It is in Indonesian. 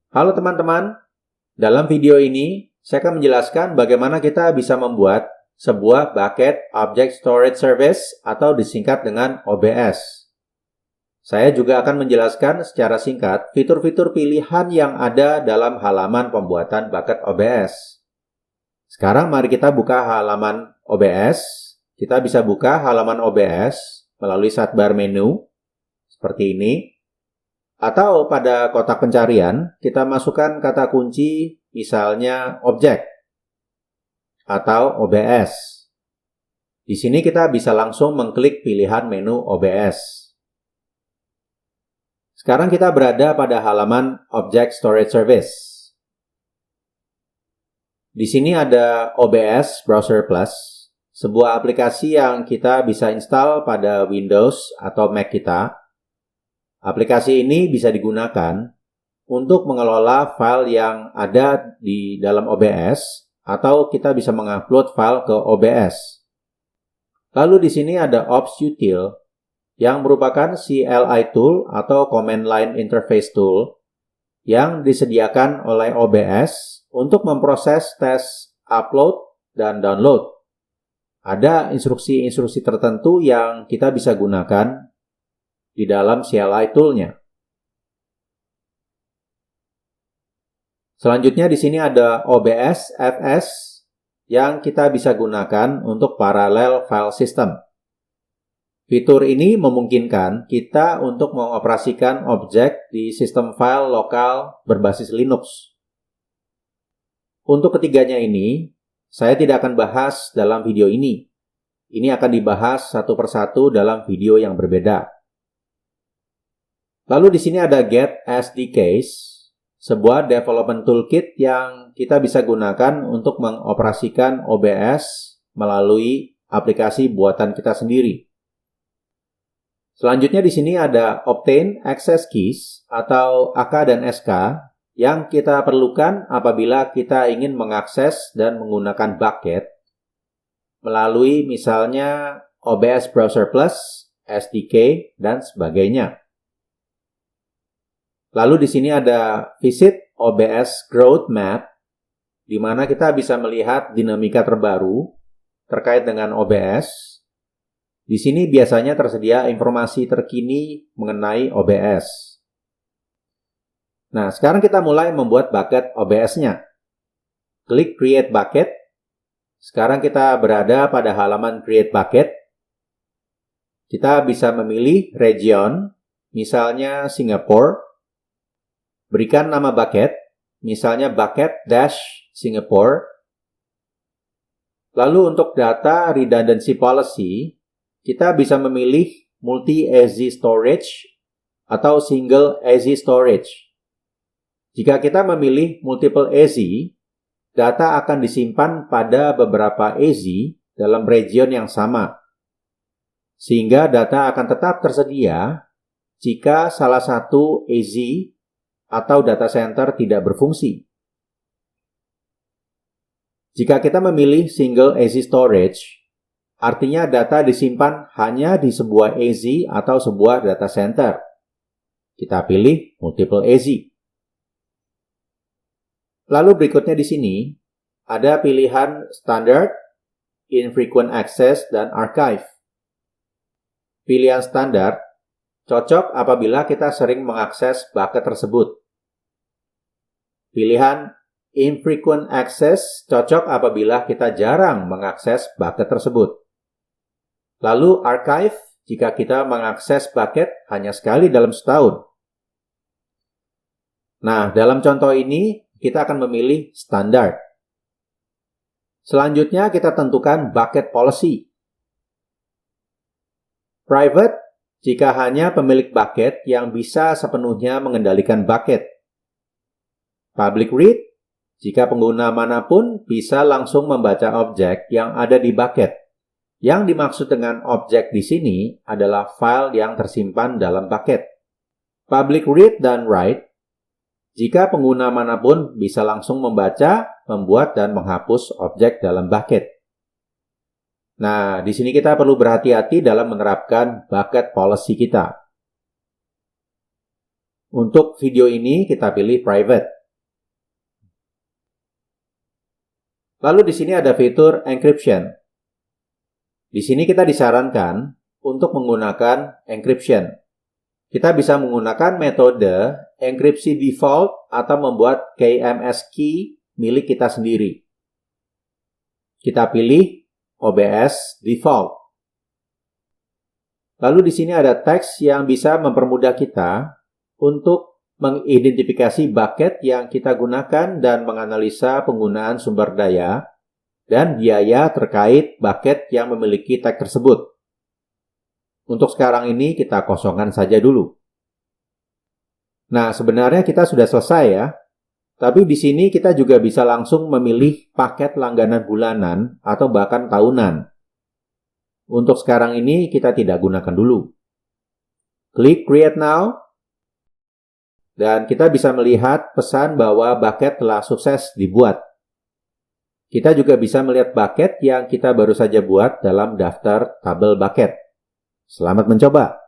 Halo teman-teman, dalam video ini saya akan menjelaskan bagaimana kita bisa membuat sebuah Bucket Object Storage Service atau disingkat dengan OBS. Saya juga akan menjelaskan secara singkat fitur-fitur pilihan yang ada dalam halaman pembuatan Bucket OBS. Sekarang mari kita buka halaman OBS. Kita bisa buka halaman OBS melalui sidebar menu seperti ini. Atau pada kotak pencarian, kita masukkan kata kunci misalnya objek atau OBS. Di sini kita bisa langsung mengklik pilihan menu OBS. Sekarang kita berada pada halaman Object Storage Service. Di sini ada OBS Browser Plus, sebuah aplikasi yang kita bisa install pada Windows atau Mac kita. Aplikasi ini bisa digunakan untuk mengelola file yang ada di dalam OBS atau kita bisa mengupload file ke OBS. Lalu di sini ada Ops Util yang merupakan CLI tool atau Command Line Interface tool yang disediakan oleh OBS untuk memproses tes upload dan download. Ada instruksi-instruksi tertentu yang kita bisa gunakan di dalam CLI tool-nya. Selanjutnya di sini ada OBS FS yang kita bisa gunakan untuk parallel file system. Fitur ini memungkinkan kita untuk mengoperasikan objek di sistem file lokal berbasis Linux. Untuk ketiganya ini, saya tidak akan bahas dalam video ini. Ini akan dibahas satu persatu dalam video yang berbeda. Lalu di sini ada Get SDKs, sebuah development toolkit yang kita bisa gunakan untuk mengoperasikan OBS melalui aplikasi buatan kita sendiri. Selanjutnya di sini ada Obtain Access Keys atau AK dan SK yang kita perlukan apabila kita ingin mengakses dan menggunakan Bucket melalui misalnya OBS Browser Plus, SDK, dan sebagainya. Lalu di sini ada Visit OBS Growth Map, di mana kita bisa melihat dinamika terbaru terkait dengan OBS. Di sini biasanya tersedia informasi terkini mengenai OBS. Nah, sekarang kita mulai membuat bucket OBS-nya. Klik Create Bucket. Sekarang kita berada pada halaman Create Bucket. Kita bisa memilih region, misalnya Singapore. Berikan nama bucket, misalnya bucket-Singapore. Lalu untuk data redundancy policy, kita bisa memilih multi-AZ storage atau single AZ storage. Jika kita memilih multiple AZ, data akan disimpan pada beberapa AZ dalam region yang sama. Sehingga data akan tetap tersedia jika salah satu AZ atau data center tidak berfungsi. Jika kita memilih single AZ storage, artinya data disimpan hanya di sebuah AZ atau sebuah data center. Kita pilih multiple AZ. Lalu berikutnya di sini ada pilihan standard, infrequent access, dan archive. Pilihan standar cocok apabila kita sering mengakses bucket tersebut. Pilihan infrequent access cocok apabila kita jarang mengakses bucket tersebut. Lalu archive jika kita mengakses bucket hanya sekali dalam setahun. Nah, dalam contoh ini kita akan memilih standar. Selanjutnya kita tentukan bucket policy. Private jika hanya pemilik bucket yang bisa sepenuhnya mengendalikan bucket. Public read, jika pengguna manapun bisa langsung membaca objek yang ada di bucket. Yang dimaksud dengan objek di sini adalah file yang tersimpan dalam bucket. Public read dan write, jika pengguna manapun bisa langsung membaca, membuat, dan menghapus objek dalam bucket. Nah, di sini kita perlu berhati-hati dalam menerapkan bucket policy kita. Untuk video ini kita pilih private. Lalu di sini ada fitur encryption. Di sini kita disarankan untuk menggunakan encryption. Kita bisa menggunakan metode enkripsi default atau membuat KMS key milik kita sendiri. Kita pilih OBS default. Lalu di sini ada teks yang bisa mempermudah kita untuk mengidentifikasi bucket yang kita gunakan dan menganalisa penggunaan sumber daya dan biaya terkait bucket yang memiliki tag tersebut. Untuk sekarang ini kita kosongkan saja dulu. Nah, sebenarnya kita sudah selesai ya. Tapi di sini kita juga bisa langsung memilih paket langganan bulanan atau bahkan tahunan. Untuk sekarang ini kita tidak gunakan dulu. Klik Create Now. Dan kita bisa melihat pesan bahwa bucket telah sukses dibuat. Kita juga bisa melihat bucket yang kita baru saja buat dalam daftar tabel bucket. Selamat mencoba!